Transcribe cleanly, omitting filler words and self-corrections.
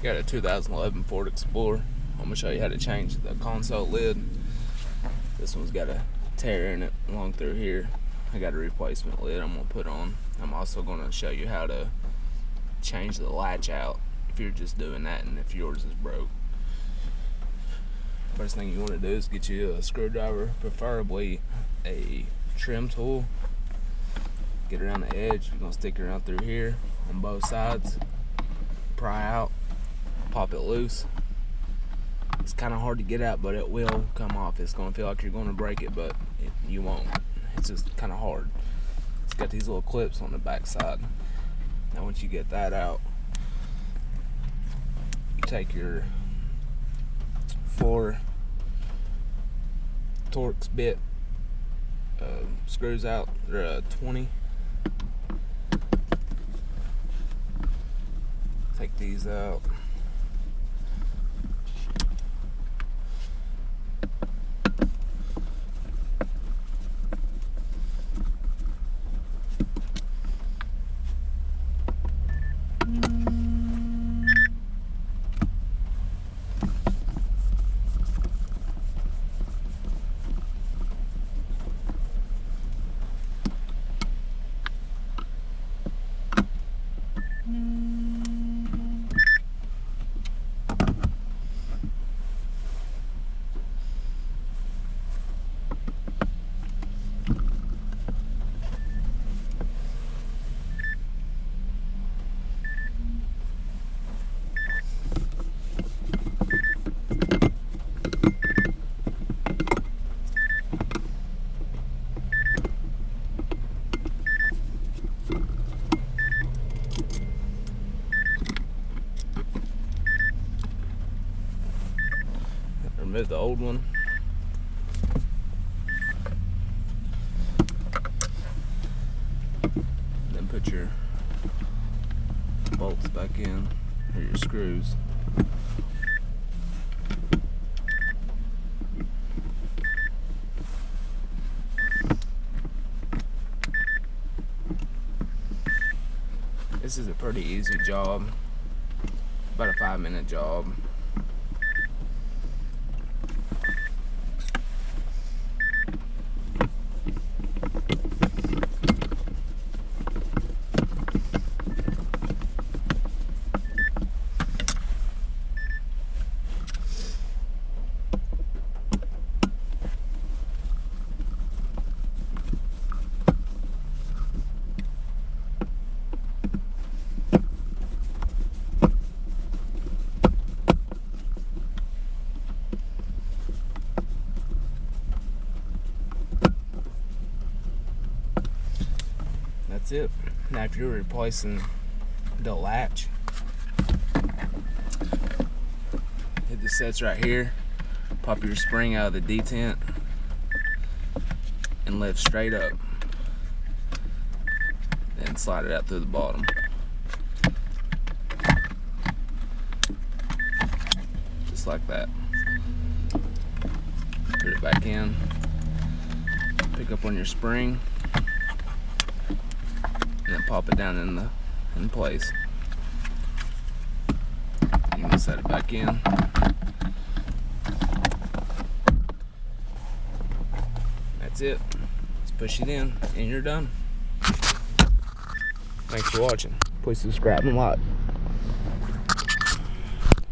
Got a 2011 Ford Explorer. I'm gonna show you how to change the console lid. This one's got a tear in it along through here. I got a replacement lid I'm gonna put on. I'm also gonna show you how to change the latch out if you're just doing that and if yours is broke. First thing you want to do is get you a screwdriver, preferably a trim tool. Get around the edge. You're gonna stick it around through here on both sides. Pry out, pop it loose. It's kind of hard to get out, but it will come off. It's gonna feel like you're gonna break it, but you won't. It's just kind of hard. It's got these little clips on the back side. Now once you get that out, you take your 4 Torx bit screws out. They're 20. Take these out. Remove the old one. Then put your bolts back in, or your screws. This is a pretty easy job, about a 5-minute job. That's it. Now if you're replacing the latch, it just sets right here. Pop your spring out of the detent and lift straight up. Then slide it out through the bottom. Just like that. Put it back in. Pick up on your spring. And then pop it down in place. You can set it back in. That's it. Just push it in and you're done. Thanks for watching. Please subscribe and like.